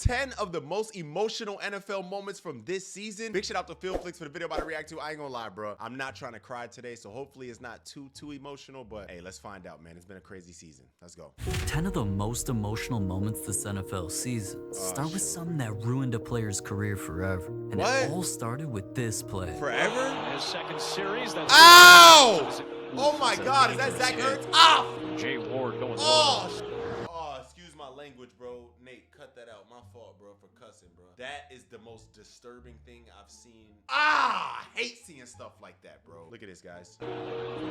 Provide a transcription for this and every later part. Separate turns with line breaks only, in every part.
10 of the most emotional NFL moments from this season. Big shout out to Phil Flicks for the video I'm about to react to. I ain't gonna lie, bro. I'm not trying to cry today, so hopefully it's not too emotional, but hey, let's find out, man. It's been a crazy season. Let's go.
10 of the most emotional moments this NFL season start with something that ruined a player's career forever. And it all started with this play.
Forever?
His second series. That's
Ow! Oh my God, is that Zack Ertz? Ah!
Jay Ward going
low. Oh, excuse my language, bro. Nate, cut that out. My fault, bro, for cussing, bro. That is the most disturbing thing I've seen. I hate seeing stuff like that, bro. Look at this, guys.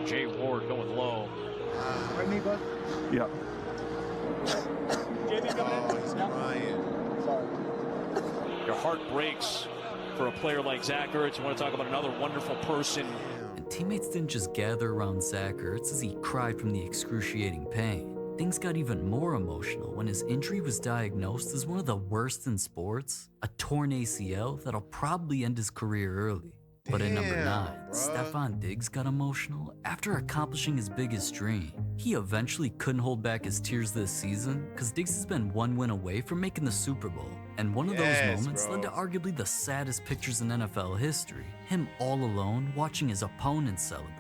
Jay Ward going low.
Right, me, bud?
Yeah.
Oh, he's crying.
Sorry.
Your heart breaks for a player like Zack Ertz. You want to talk about another wonderful person.
And teammates didn't just gather around Zack Ertz as he cried from the excruciating pain. Things got even more emotional when his injury was diagnosed as one of the worst in sports, a torn ACL that'll probably end his career early. But at number 9, Stefon Diggs got emotional after accomplishing his biggest dream. He eventually couldn't hold back his tears this season because Diggs has been one win away from making the Super Bowl. And one of those moments led to arguably the saddest pictures in NFL history. Him all alone watching his opponents celebrate.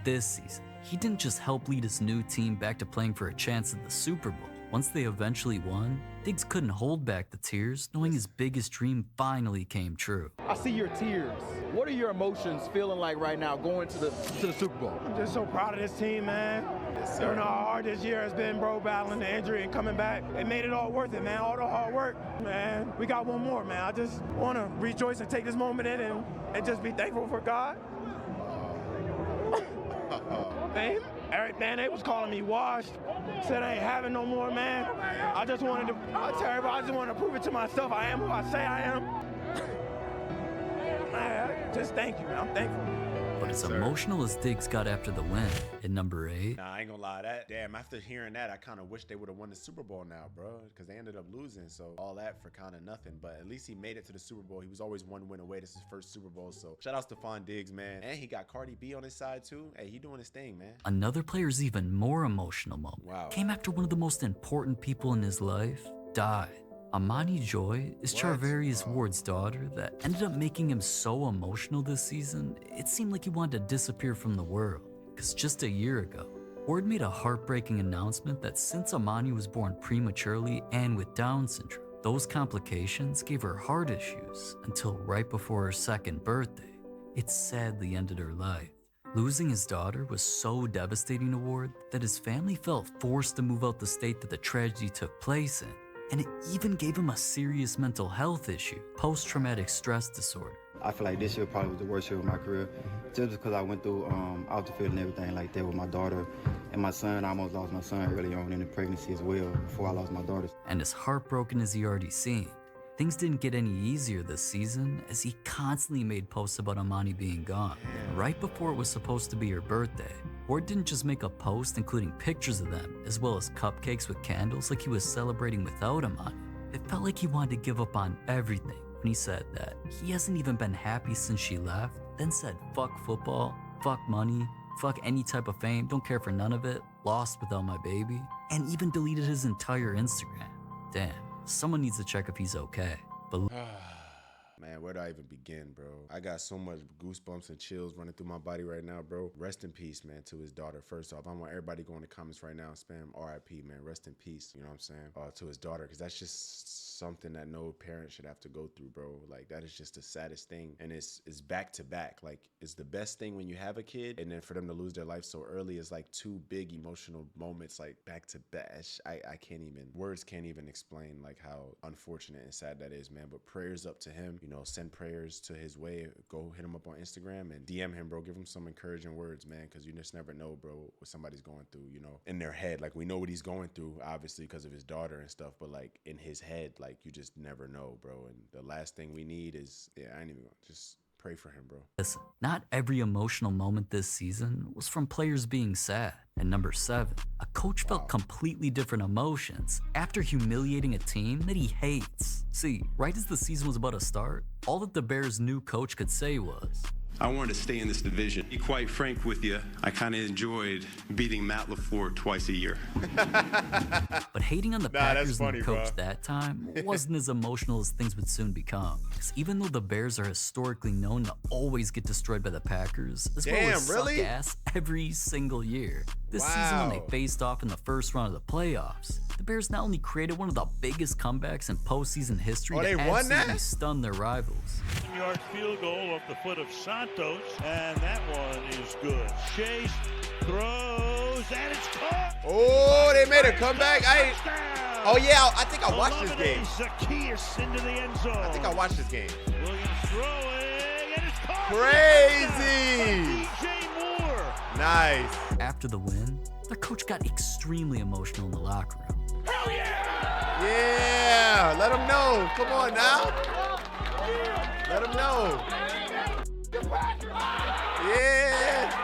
This season, he didn't just help lead his new team back to playing for a chance at the Super Bowl. Once they eventually won, Diggs couldn't hold back the tears, knowing his biggest dream finally came true.
I see your tears. What are your emotions feeling like right now going to the Super Bowl?
I'm just so proud of this team, man. You know how hard this year has been, bro, battling the injury and coming back. It made it all worth it, man. All the hard work, man. We got one more, man. I just want to rejoice and take this moment in and just be thankful for God. Man, everything they was calling me washed, said I ain't having no more, man. I just wanted to, I tell everybody, I just wanted to prove it to myself. I am who I say I am. Man, just thank you, man. I'm thankful.
But as emotional as Diggs got after the win, at number 8,
Nah, I ain't gonna lie, after hearing that, I kind of wish they would have won the Super Bowl now, bro, because they ended up losing, so all that for kind of nothing, but at least he made it to the Super Bowl. He was always one win away. This is his first Super Bowl, so shout out to Stefon Diggs, man. And he got Cardi B on his side, too. Hey, he doing his thing, man.
Another player's even more emotional moment came after one of the most important people in his life died. Amani Joy is Charvarius Ward's daughter that ended up making him so emotional this season, it seemed like he wanted to disappear from the world. Because just a year ago, Ward made a heartbreaking announcement that since Amani was born prematurely and with Down syndrome, those complications gave her heart issues until right before her 2nd birthday. It sadly ended her life. Losing his daughter was so devastating to Ward that his family felt forced to move out the state that the tragedy took place in. And it even gave him a serious mental health issue, post-traumatic stress disorder.
I feel like this year probably was the worst year of my career, just because I went through out the field and everything like that with my daughter and my son. I almost lost my son early on in the pregnancy as well, before I lost my daughter.
And as heartbroken as he already seemed, things didn't get any easier this season as he constantly made posts about Amani being gone. Right before it was supposed to be her birthday, Ward didn't just make a post including pictures of them, as well as cupcakes with candles like he was celebrating without Amani. It felt like he wanted to give up on everything when he said that he hasn't even been happy since she left, then said fuck football, fuck money, fuck any type of fame, don't care for none of it, lost without my baby, and even deleted his entire Instagram. Damn, someone needs to check if he's okay. But
Man, where do I even begin, bro? I got so much goosebumps and chills running through my body right now, bro. Rest in peace, man, to his daughter. First off, I want everybody go in the comments right now and spam RIP, man. Rest in peace, you know what I'm saying? To his daughter, because that's just something that no parent should have to go through, bro. Like, that is just the saddest thing. And it's back to back. Like, it's the best thing when you have a kid, and then for them to lose their life so early is like 2 big emotional moments, like back to back. I can't even, words can't even explain like how unfortunate and sad that is, man. But prayers up to him, you know, send prayers to his way. Go hit him up on Instagram and DM him, bro. Give him some encouraging words, man, because you just never know, bro, what somebody's going through, you know, in their head. Like, we know what he's going through, obviously, because of his daughter and stuff, but like in his head, like, you just never know, bro. And the last thing we need is, I ain't even gonna just pray for him, bro.
Listen, not every emotional moment this season was from players being sad. At number 7, a coach felt completely different emotions after humiliating a team that he hates. See, right as the season was about to start, all that the Bears' new coach could say was,
I wanted to stay in this division. To be quite frank with you, I kind of enjoyed beating Matt LaFleur twice a year.
But hating on the Packers
funny,
and the coach
bro.
that time wasn't as emotional as things would soon become. Because even though the Bears are historically known to always get destroyed by the Packers, as well as
Damn, really?
suck ass every single year, this season when they faced off in the first round of the playoffs, the Bears not only created one of the biggest comebacks in postseason history
Oh,
to
they won that?
absolutely stun their rivals.
7-yard field goal off the foot of Santos, and that one is good. Chase throws, and it's caught.
Oh, they made a comeback. Oh yeah, I think I watched this game.
Zacchaeus into the end zone.
I think I watched this game.
Williams throwing, and it's caught.
Crazy.
DJ Moore.
Nice.
After the win, their coach got extremely emotional in the locker room.
Hell yeah!
Yeah, let them know. Come on now. Let them know. Yeah.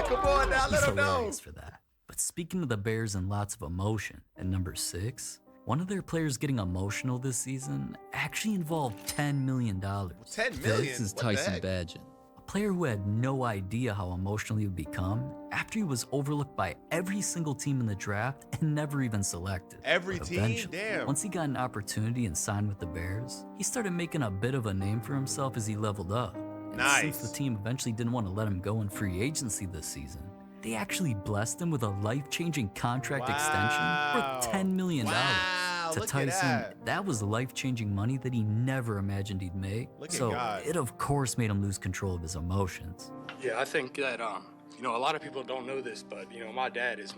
Come on now, let
He's
them know.
hilarious for that. But speaking of the Bears and lots of emotion, at number 6, one of their players getting emotional this season actually involved $10 million.
10 million?
This is
What the
Tyson
heck?
Bagent.
A player who had no idea how emotional he would become after he was overlooked by every single team in the draft and never even selected.
Every
But
team?
eventually,
Damn.
once he got an opportunity and signed with the Bears, he started making a bit of a name for himself as he leveled up. And
Nice.
since the team eventually didn't want to let him go in free agency this season, they actually blessed him with a life-changing contract extension worth $10 million.
Wow,
To
look at
Tyson,
that.
was life-changing money that he never imagined he'd make.
Look at
So
God.
it of course made him lose control of his emotions.
Yeah, I think that a lot of people don't know this, but my dad is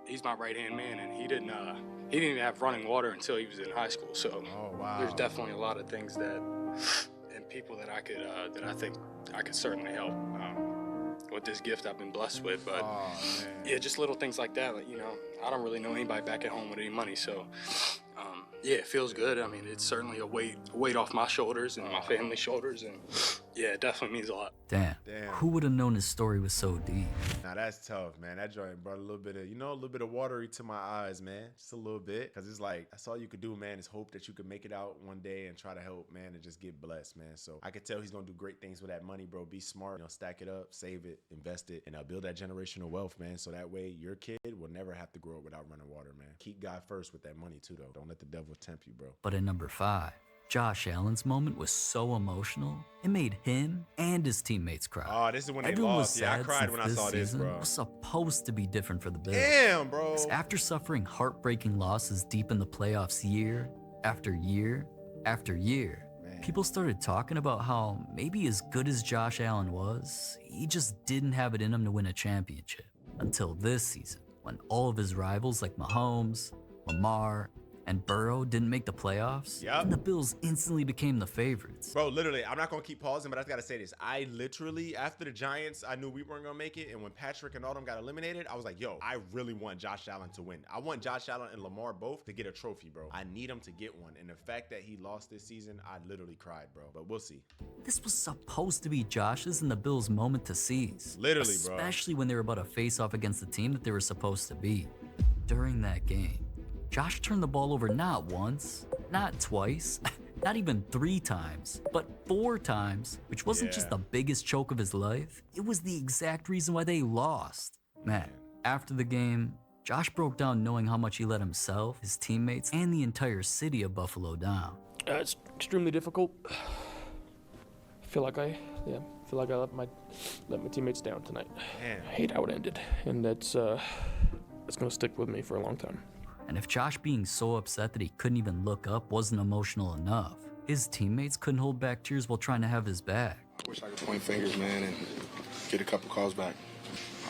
he's my right-hand man, and he didn't even have running water until he was in high school. So
Oh, wow.
there's definitely a lot of things that and people that I could that I think I could certainly help with this gift I've been blessed with. But
Oh, man.
yeah, just little things like that. Like, I don't really know anybody back at home with any money, so yeah, it feels good. I mean, it's certainly a weight off my shoulders and my family's shoulders, and yeah, it definitely means a lot.
Damn. Who would have known his story was so deep?
Now that's tough, man. That joint brought a little bit of watery to my eyes, man. Just a little bit. Cause it's like, that's all you could do, man, is hope that you could make it out one day and try to help, man, and just get blessed, man. So I could tell he's gonna do great things with that money, bro. Be smart, stack it up, save it, invest it, and build that generational wealth, man. So that way your kid will never have to grow up without running water, man. Keep God first with that money too, though. Don't let the devil tempt you, bro.
But at number 5, Josh Allen's moment was so emotional, it made him and his teammates cry.
Oh, this is when they
Everyone was
lost. Yeah, I
sad
cried
since
when I saw this,
season
bro.
was supposed to be different for the Bills.
Damn, bro.
'Cause after suffering heartbreaking losses deep in the playoffs year after year after year, people started talking about how maybe as good as Josh Allen was, he just didn't have it in him to win a championship. Until this season, when all of his rivals like Mahomes, Lamar, and Burrow didn't make the playoffs, and the Bills instantly became the favorites.
Bro, literally, I'm not going to keep pausing, but I got to say this. I literally, after the Giants, I knew we weren't going to make it. And when Patrick and all them got eliminated, I was like, yo, I really want Josh Allen to win. I want Josh Allen and Lamar both to get a trophy, bro. I need them to get one. And the fact that he lost this season, I literally cried, bro. But we'll see.
This was supposed to be Josh's and the Bills' moment to seize.
Literally, bro.
Especially when they were about to face off against the team that they were supposed to beat. During that game, Josh turned the ball over not once, not twice, not even 3 times, but 4 times, which wasn't just the biggest choke of his life. It was the exact reason why they lost. Man, after the game, Josh broke down knowing how much he let himself, his teammates, and the entire city of Buffalo down.
It's extremely difficult. I feel like I let my teammates down tonight.
Man.
I hate how it ended, and that's gonna stick with me for a long time.
And if Josh being so upset that he couldn't even look up wasn't emotional enough, his teammates couldn't hold back tears while trying to have his back.
I wish I could point fingers, man, and get a couple calls back.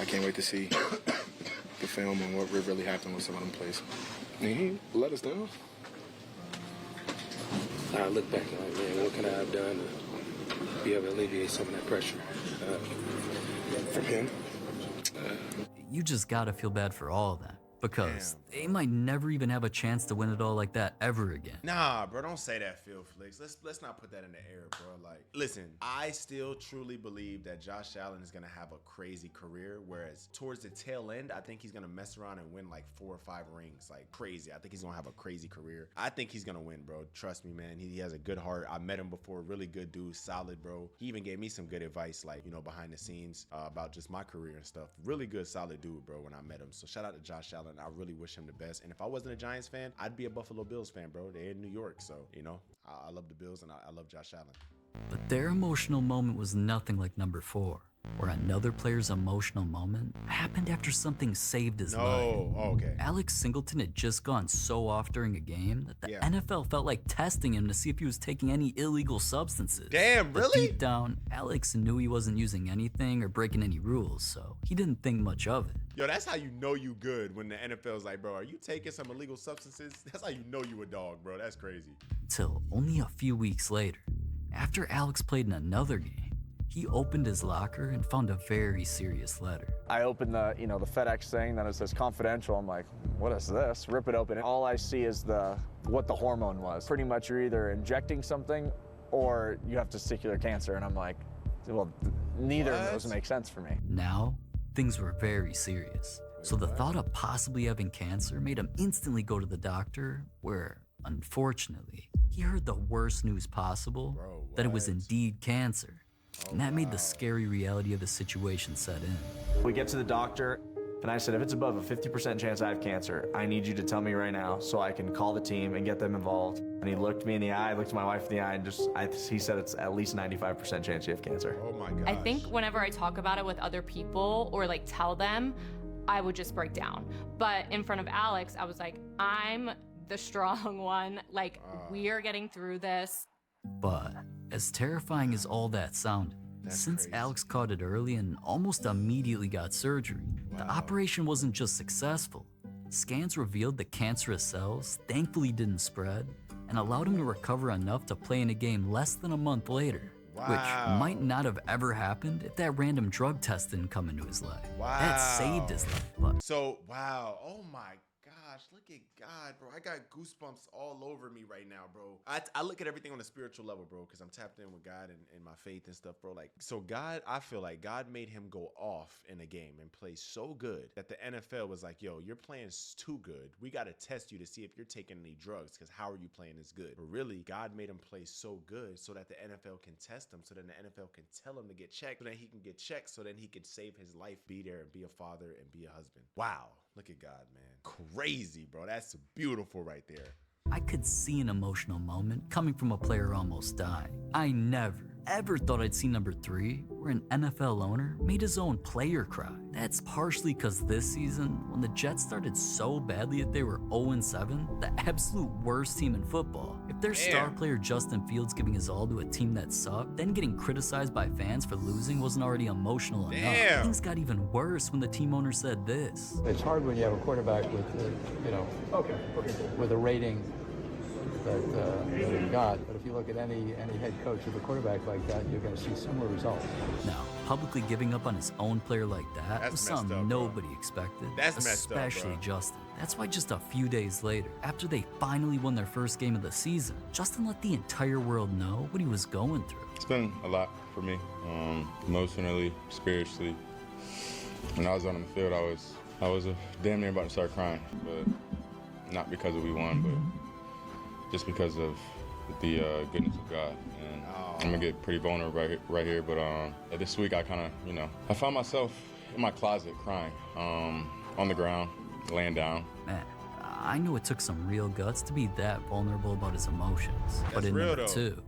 I can't wait to see the film and what really happened with some of them plays. He let us down.
I look back and like, man, what could I have done to be able to alleviate some of that pressure
From him.
You just gotta feel bad for all of them. because they might never even have a chance to win it all like that ever again.
Nah, bro, don't say that, Phil Flicks. Let's not put that in the air, bro. Like, listen, I still truly believe that Josh Allen is gonna have a crazy career, whereas towards the tail end, I think he's gonna mess around and win like 4 or 5 rings, like crazy. I think he's gonna have a crazy career. I think he's gonna win, bro. Trust me, man. He has a good heart. I met him before, really good dude, solid, bro. He even gave me some good advice, like, you know, behind the scenes about just my career and stuff. Really good, solid dude, bro, when I met him. So shout out to Josh Allen. I really wish him the best. And if I wasn't a Giants fan, I'd be a Buffalo Bills fan, bro. They're in New York, so, you know, I love the Bills and I love Josh Allen.
But their emotional moment was nothing like number 4, where another player's emotional moment happened after something saved his life.
Oh, okay.
Alex Singleton had just gone so off during a game that the NFL felt like testing him to see if he was taking any illegal substances.
Damn,
But
really?
deep down, Alex knew he wasn't using anything or breaking any rules, so he didn't think much of it.
Yo, that's how you know you good, when the NFL's like, bro, are you taking some illegal substances? That's how you know you a dog, bro. That's crazy.
Till only a few weeks later, after Alex played in another game, he opened his locker and found a very serious letter.
I opened the FedEx thing, then it says confidential. I'm like, what is this? Rip it open. All I see is what the hormone was. Pretty much you're either injecting something or you have testicular cancer. And I'm like, well, neither of those make sense for me.
Now, things were very serious. So the thought of possibly having cancer made him instantly go to the doctor, where, unfortunately, he heard the worst news possible, that it was indeed cancer. And that made the scary reality of the situation set in.
We get to the doctor, and I said, if it's above a 50% chance I have cancer, I need you to tell me right now so I can call the team and get them involved. And he looked me in the eye, looked my wife in the eye, and he said it's at least 95% chance you have cancer.
Oh my gosh.
I think whenever I talk about it with other people or like tell them, I would just break down. But in front of Alex, I was like, I'm the strong one. Like, we are getting through this.
But as terrifying as all that sounded, since Alex caught it early and almost immediately got surgery, the operation wasn't just successful. Scans revealed the cancerous cells thankfully didn't spread and allowed him to recover enough to play in a game less than a month later. Which might not have ever happened if that random drug test didn't come into his life. That saved his life. But
So, wow. Oh my gosh. Look at God, bro. I got goosebumps all over me right now, bro. I look at everything on a spiritual level, bro, because I'm tapped in with God and my faith and stuff, bro. Like, so God, I feel like God made him go off in a game and play so good that the NFL was like, yo, you're playing too good. We got to test you to see if you're taking any drugs, because how are you playing this good? But really, God made him play so good so that the NFL can test him, so then the NFL can tell him to get checked, so that he can get checked, so then he can save his life, be there and be a father and be a husband. Wow. Look at God, man. Crazy, bro. That's beautiful right there.
I could see an emotional moment coming from a player almost dying. I never, ever thought I'd see number 3, where an NFL owner made his own player cry. That's partially because this season, when the Jets started so badly that they were 0-7, the absolute worst team in football, if their star player Justin Fields giving his all to a team that sucked, then getting criticized by fans for losing wasn't already emotional enough. Things got even worse when the team owner said this.
It's hard when you have a quarterback with, with a rating that he got. But if you look at any head coach with a quarterback like that, you're going to see similar results.
Now, publicly giving up on his own player like that was something nobody expected, especially Justin. That's why just a few days later, after they finally won their first game of the season, Justin let the entire world know what he was going through.
It's been a lot for me, emotionally, spiritually. When I was on the field, I was damn near about to start crying, but not because we won, but just because of the goodness of God. And I'm gonna get pretty vulnerable right here, but this week I kind of, I found myself in my closet crying, on the ground, laying down.
Man, I know it took some real guts to be that vulnerable about his emotions. But in number 2,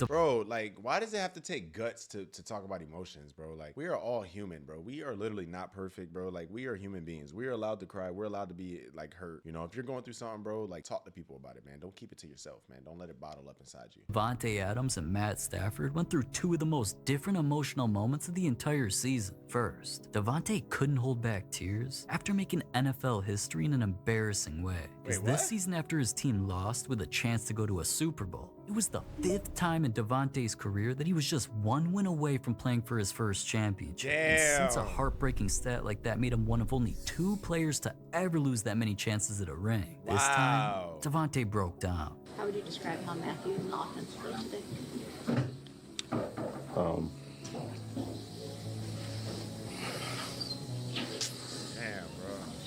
Bro, like, why does it have to take guts to talk about emotions, bro? Like, we are all human, bro. We are literally not perfect, bro. Like, we are human beings. We are allowed to cry. We're allowed to be, like, hurt. You know, if you're going through something, bro, like, talk to people about it, man. Don't keep it to yourself, man. Don't let it bottle up inside you.
Davante Adams and Matt Stafford went through 2 of the most different emotional moments of the entire season. First, Davante couldn't hold back tears after making NFL history in an embarrassing way. This season after his team lost with a chance to go to a Super Bowl, It was the 5th time in Devontae's career that he was just 1 win away from playing for his first championship. And since a heartbreaking stat like that made him one of only 2 players to ever lose that many chances at a ring, this time, Devontae broke down.
How would you describe how Matthew and the offense played today?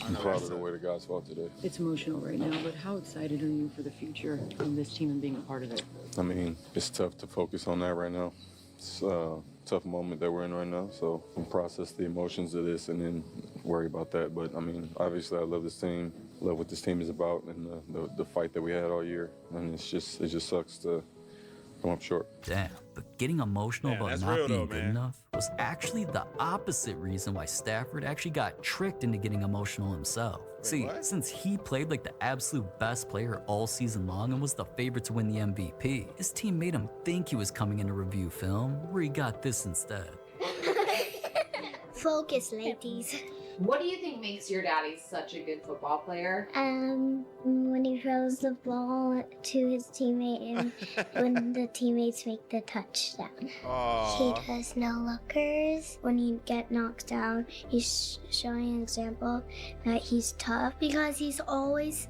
I'm proud of the way the guys fought today.
It's emotional right now, but how excited are you for the future of this team and being a part of it?
I mean, it's tough to focus on that right now. It's a tough moment that we're in right now, so I'm process the emotions of this and then worry about that. But I mean, obviously I love this team, love what this team is about and the fight that we had all year. And it just sucks to come up short.
Damn, but getting emotional about not being good enough was actually the opposite reason why Stafford actually got tricked into getting emotional himself. Since he played like the absolute best player all season long and was the favorite to win the MVP, his team made him think he was coming in to review film, where he got this instead.
Focus, ladies.
What do you think makes your daddy such a good football player?
When he throws the ball to his teammate and when the teammates make the touchdown. He does no lookers. When he get knocked down, he's showing an example that he's tough because he's always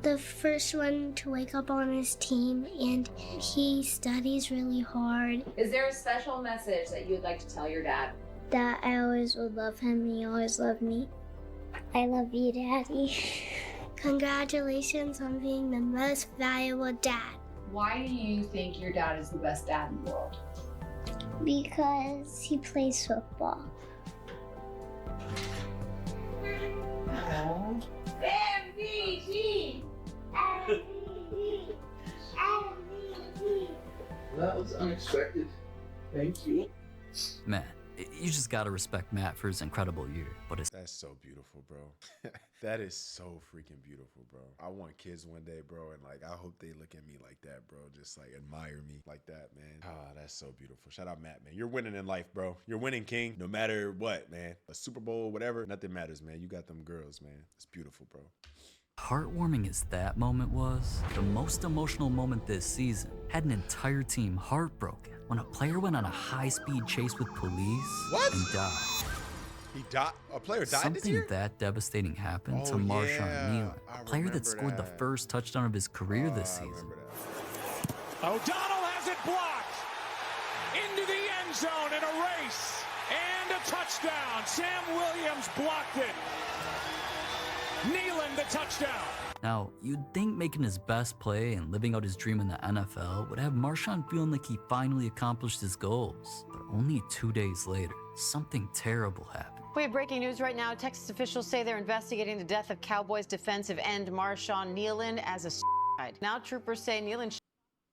the first one to wake up on his team and he studies really hard.
Is there a special message that you would like to tell your dad?
That I always would love him, he always loved me. I love you, Daddy. Congratulations on being the most valuable dad.
Why do you think your dad is the best dad in the world?
Because he plays football. MVP! MVP! MVP!
That was unexpected. Thank you.
Man, you just gotta respect Matt for his incredible year. But
that's so beautiful, bro. That is so freaking beautiful, bro. I want kids one day, bro, and like I hope they look at me like that, bro. Just like admire me like that, man. That's so beautiful. Shout out Matt, man. You're winning in life, bro. You're winning, king. No matter what, man. A Super Bowl, whatever, nothing matters, man. You got them girls, man. It's beautiful, bro.
heartwarming as that moment was, the most emotional moment this season had an entire team heartbroken when a player went on a high-speed chase with police and died.
He died? A player died this year?
Something that devastating happened to Marshawn Nealon, a player that scored the first touchdown of his career this season.
O'Donnell has it blocked into the end zone in a race and a touchdown. Sam Williams blocked it. Nealon the touchdown.
Now, you'd think making his best play and living out his dream in the NFL would have Marshawn feeling like he finally accomplished his goals. But only 2 days later, something terrible happened.
We have breaking news right now. Texas officials say they're investigating the death of Cowboys defensive end Marshawn Nealon as a suicide. Now troopers say Nealon shot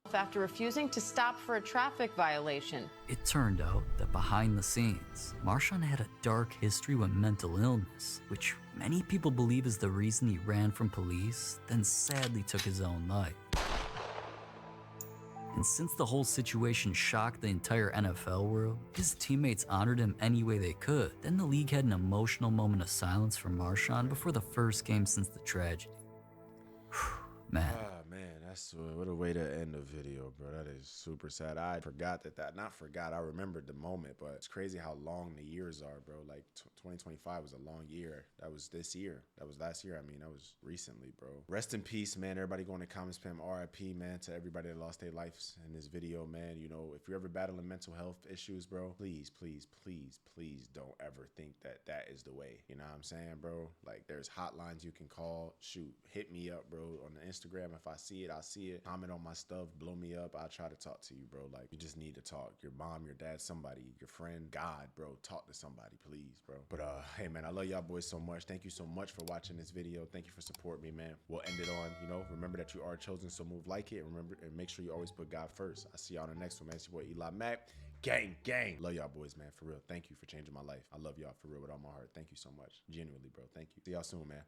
himself after refusing to stop for a traffic violation.
It turned out that behind the scenes, Marshawn had a dark history with mental illness, which many people believe is the reason he ran from police, then sadly took his own life. And since the whole situation shocked the entire NFL world, his teammates honored him any way they could. Then the league had an emotional moment of silence for Marshawn before the first game since the tragedy. Man.
That's what a way to end the video, bro. That is super sad. I forgot I remembered the moment, but it's crazy how long the years are, bro. Like 2025 was a long year. That was this year. That was last year. I mean, that was recently, bro. Rest in peace, man. Everybody go in the comments, spam RIP, man, to everybody that lost their lives in this video, man. You know, if you're ever battling mental health issues, bro, please, please, please, please don't ever think that that is the way. You know what I'm saying, bro? Like, there's hotlines you can call. Shoot, hit me up, bro, on the Instagram. If I see it, I'll see it. Comment on my stuff, blow me up. I'll try to talk to you, bro. Like, you just need to talk. Your mom, your dad, somebody, your friend, God, bro. Talk to somebody, please, bro. But hey, man, I love y'all boys so much. Thank you so much for watching this video. Thank you for supporting me, man. We'll end it on, you know, remember that you are chosen, so move like it. Remember and make sure you always put God first. I'll see y'all on the next one, man. It's your boy Eli Mack. Gang, gang. Love y'all boys, man, for real. Thank you for changing my life. I love y'all for real with all my heart. Thank you so much. Genuinely, bro. Thank you. See y'all soon, man.